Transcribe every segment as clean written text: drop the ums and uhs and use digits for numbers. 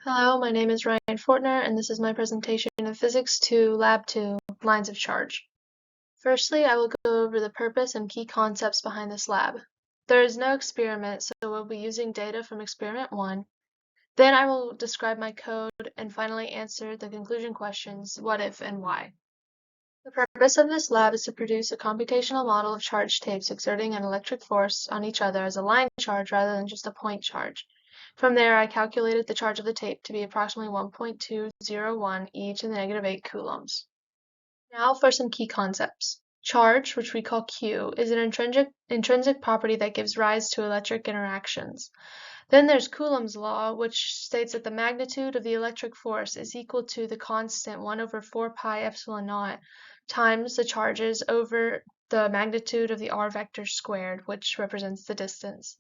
Hello, my name is Ryan Fortner, and this is my presentation of Physics 2, Lab 2, Lines of Charge. Firstly, I will go over the purpose and key concepts behind this lab. There is no experiment, so we'll be using data from Experiment 1. Then I will describe my code and finally answer the conclusion questions, what if and why. The purpose of this lab is to produce a computational model of charge tapes exerting an electric force on each other as a line charge rather than just a point charge. From there, I calculated the charge of the tape to be approximately 1.201 e to the negative 8 coulombs. Now for some key concepts. Charge, which we call Q, is an intrinsic property that gives rise to electric interactions. Then there's Coulomb's law, which states that the magnitude of the electric force is equal to the constant 1 over 4 pi epsilon naught times the charges over the magnitude of the r vector squared, which represents the distance.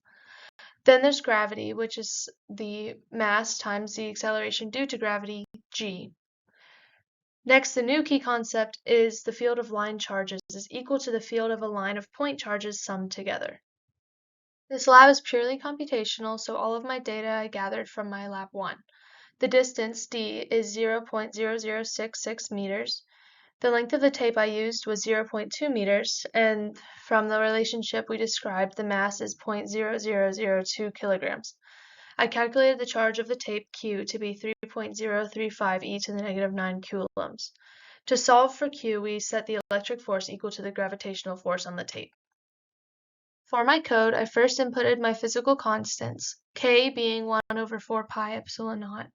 Then there's gravity, which is the mass times the acceleration due to gravity, g. Next, the new key concept is the field of line charges is equal to the field of a line of point charges summed together. This lab is purely computational, so all of my data I gathered from my lab 1. The distance, d, is 0.0066 meters. The length of the tape I used was 0.2 meters, and from the relationship we described, the mass is 0.0002 kilograms. I calculated the charge of the tape Q to be 3.035 e to the negative 9 coulombs. To solve for Q, we set the electric force equal to the gravitational force on the tape. For my code, I first inputted my physical constants, K being 1 over 4 pi epsilon naught.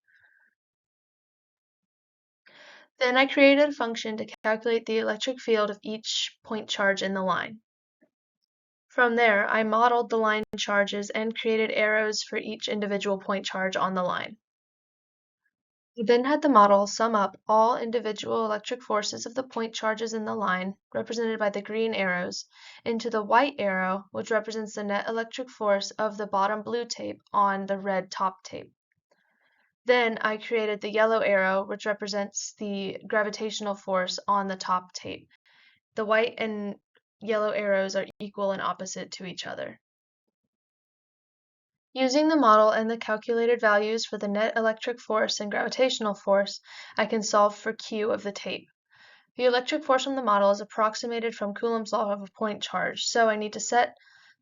Then I created a function to calculate the electric field of each point charge in the line. From there, I modeled the line charges and created arrows for each individual point charge on the line. I then had the model sum up all individual electric forces of the point charges in the line, represented by the green arrows, into the white arrow, which represents the net electric force of the bottom blue tape on the red top tape. Then I created the yellow arrow, which represents the gravitational force on the top tape. The white and yellow arrows are equal and opposite to each other. Using the model and the calculated values for the net electric force and gravitational force, I can solve for Q of the tape. The electric force on the model is approximated from Coulomb's law of a point charge, so I need to set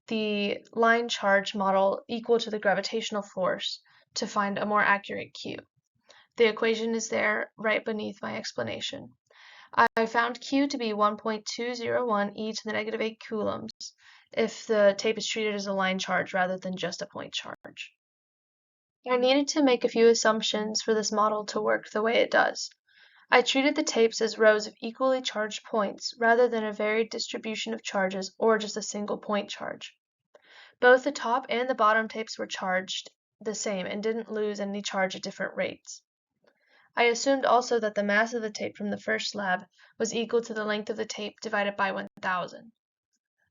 the line charge model equal to the gravitational force to find a more accurate Q. The equation is there right beneath my explanation. I found Q to be 1.201 e to the negative 8 coulombs if the tape is treated as a line charge rather than just a point charge. I needed to make a few assumptions for this model to work the way it does. I treated the tapes as rows of equally charged points rather than a varied distribution of charges or just a single point charge. Both the top and the bottom tapes were charged the same and didn't lose any charge at different rates. I assumed also that the mass of the tape from the first lab was equal to the length of the tape divided by 1,000.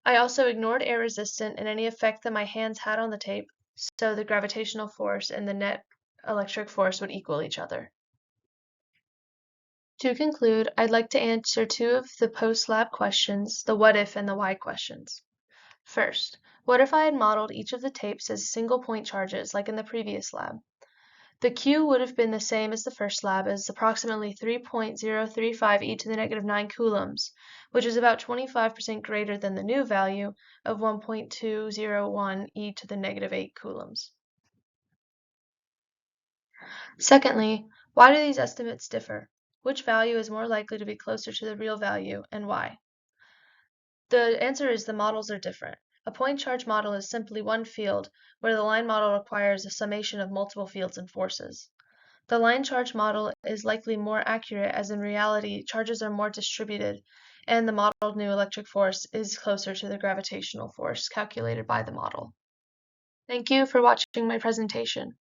I also ignored air resistance and any effect that my hands had on the tape, so the gravitational force and the net electric force would equal each other. To conclude, I'd like to answer two of the post-lab questions, the what if and the why questions. First, what if I had modeled each of the tapes as single point charges like in the previous lab? The Q would have been the same as the first lab, as approximately 3.035 e to the negative 9 coulombs, which is about 25% greater than the new value of 1.201 e to the negative 8 coulombs. Secondly, why do these estimates differ? Which value is more likely to be closer to the real value, and why? The answer is the models are different. A point charge model is simply one field, where the line model requires a summation of multiple fields and forces. The line charge model is likely more accurate, as in reality charges are more distributed and the modeled new electric force is closer to the gravitational force calculated by the model. Thank you for watching my presentation.